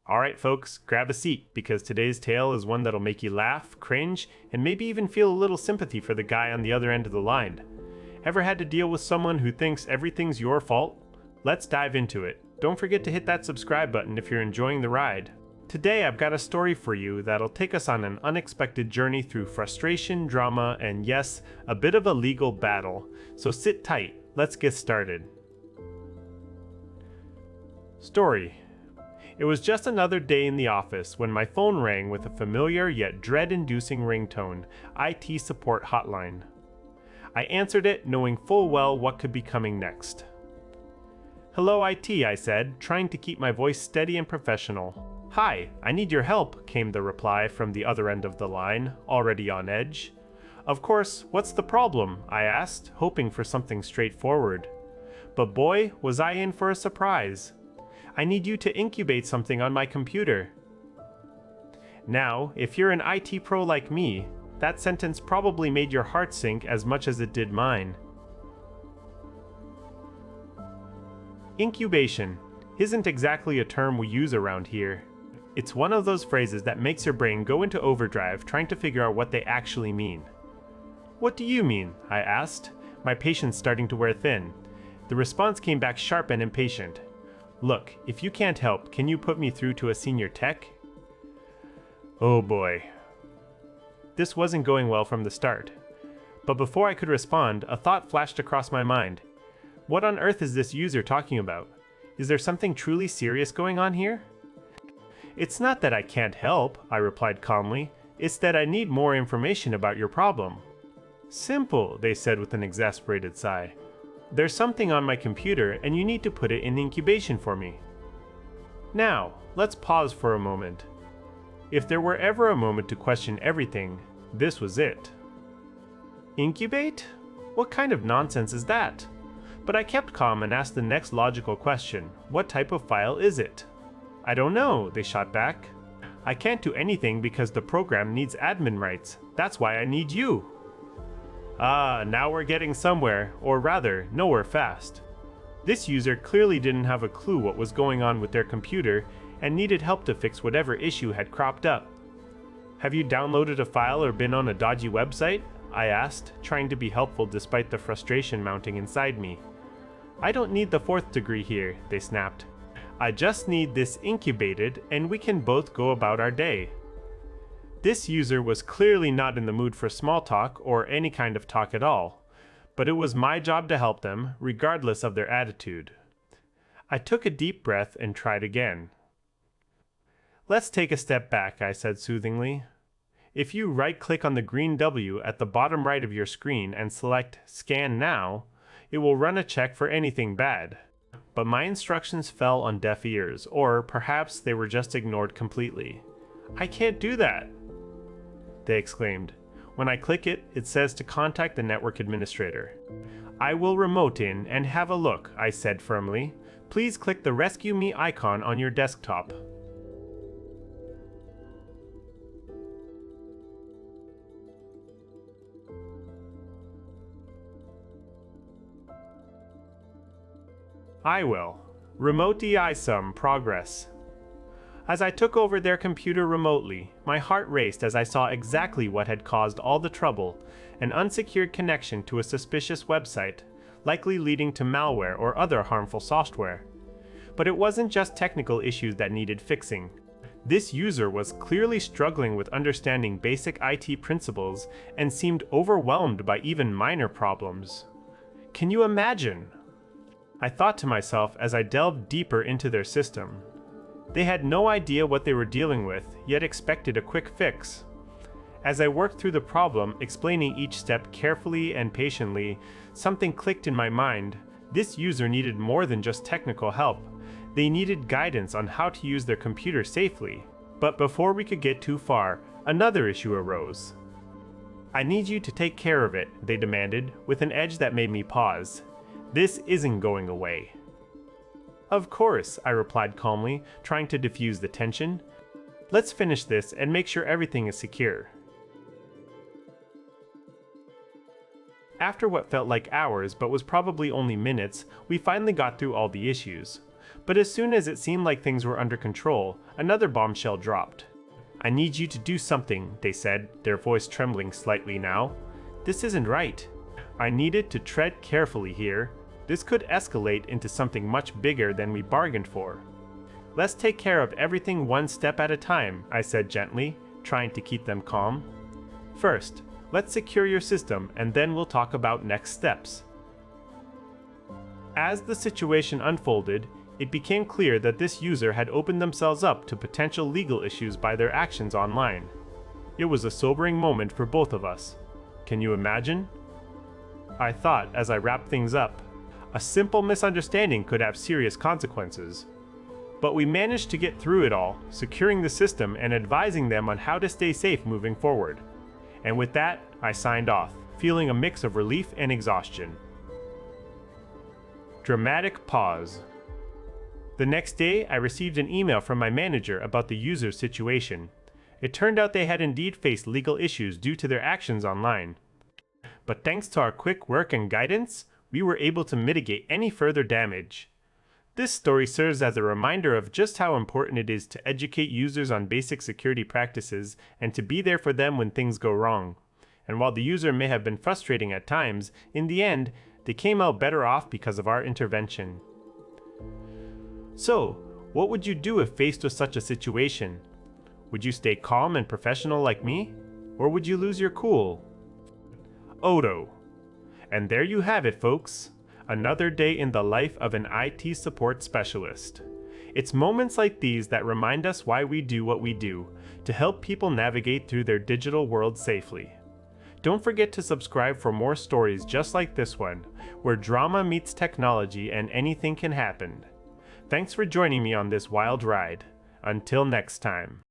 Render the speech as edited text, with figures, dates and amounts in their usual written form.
Alright folks, grab a seat, because today's tale is one that'll make you laugh, cringe, and maybe even feel a little sympathy for the guy on the other end of the line. Ever had to deal with someone who thinks everything's your fault? Let's dive into it. Don't forget to hit that subscribe button if you're enjoying the ride. Today I've got a story for you that'll take us on an unexpected journey through frustration, drama, and yes, a bit of a legal battle. So sit tight, let's get started. Story. It was just another day in the office when my phone rang with a familiar yet dread-inducing ringtone, IT support hotline. I answered it, knowing full well what could be coming next. "Hello IT," I said, trying to keep my voice steady and professional. "Hi, I need your help," came the reply from the other end of the line, already on edge. "Of course, what's the problem?" I asked, hoping for something straightforward. But boy, was I in for a surprise. "I need you to incubate something on my computer." Now, if you're an IT pro like me, that sentence probably made your heart sink as much as it did mine. Incubation isn't exactly a term we use around here. It's one of those phrases that makes your brain go into overdrive trying to figure out what they actually mean. "What do you mean?" I asked, my patience starting to wear thin. The response came back sharp and impatient. "Look, if you can't help, can you put me through to a senior tech?" Oh boy. This wasn't going well from the start. But before I could respond, a thought flashed across my mind. What on earth is this user talking about? Is there something truly serious going on here? "It's not that I can't help," I replied calmly. "It's that I need more information about your problem." "Simple," they said with an exasperated sigh. "There's something on my computer and you need to put it in incubation for me." Now, let's pause for a moment. If there were ever a moment to question everything, this was it. Incubate? What kind of nonsense is that? But I kept calm and asked the next logical question. What type of file is it? "I don't know," they shot back. "I can't do anything because the program needs admin rights. That's why I need you." Ah, now we're getting somewhere, or rather, nowhere fast. This user clearly didn't have a clue what was going on with their computer and needed help to fix whatever issue had cropped up. "Have you downloaded a file or been on a dodgy website?" I asked, trying to be helpful despite the frustration mounting inside me. "I don't need the 4th degree here," they snapped. "I just need this incubated and we can both go about our day." This user was clearly not in the mood for small talk or any kind of talk at all, but it was my job to help them, regardless of their attitude. I took a deep breath and tried again. "Let's take a step back," I said soothingly. "If you right-click on the green W at the bottom right of your screen and select Scan Now, it will run a check for anything bad." But my instructions fell on deaf ears, or perhaps they were just ignored completely. "I can't do that!" they exclaimed. "When I click it, it says to contact the network administrator." "I will remote in and have a look," I said firmly. "Please click the Rescue Me icon on your desktop." "I will. Remote EI some progress." As I took over their computer remotely, my heart raced as I saw exactly what had caused all the trouble, an unsecured connection to a suspicious website, likely leading to malware or other harmful software. But it wasn't just technical issues that needed fixing. This user was clearly struggling with understanding basic IT principles and seemed overwhelmed by even minor problems. Can you imagine? I thought to myself as I delved deeper into their system. They had no idea what they were dealing with, yet expected a quick fix. As I worked through the problem, explaining each step carefully and patiently, something clicked in my mind. This user needed more than just technical help. They needed guidance on how to use their computer safely. But before we could get too far, another issue arose. "I need you to take care of it," they demanded, with an edge that made me pause. "This isn't going away." "Of course," I replied calmly, trying to diffuse the tension. "Let's finish this and make sure everything is secure." After what felt like hours but was probably only minutes, we finally got through all the issues. But as soon as it seemed like things were under control, Another bombshell dropped. "I need you to do something," they said, their voice trembling slightly now. "This isn't right." I needed to tread carefully here. This could escalate into something much bigger than we bargained for. "Let's take care of everything one step at a time," I said gently, trying to keep them calm. "First, let's secure your system, and then we'll talk about next steps." As the situation unfolded, it became clear that this user had opened themselves up to potential legal issues by their actions online. It was a sobering moment for both of us. Can you imagine? I thought as I wrapped things up, a simple misunderstanding could have serious consequences. But we managed to get through it all, securing the system and advising them on how to stay safe moving forward. And with that, I signed off, feeling a mix of relief and exhaustion. Dramatic pause. The next day, I received an email from my manager about the user's situation. It turned out they had indeed faced legal issues due to their actions online. But thanks to our quick work and guidance, we were able to mitigate any further damage. This story serves as a reminder of just how important it is to educate users on basic security practices and to be there for them when things go wrong. And while the user may have been frustrating at times, in the end, they came out better off because of our intervention. So, what would you do if faced with such a situation? Would you stay calm and professional like me? Or would you lose your cool? Odo. And there you have it, folks. Another day in the life of an IT support specialist. It's moments like these that remind us why we do what we do, to help people navigate through their digital world safely. Don't forget to subscribe for more stories just like this one, where drama meets technology and anything can happen. Thanks for joining me on this wild ride. Until next time.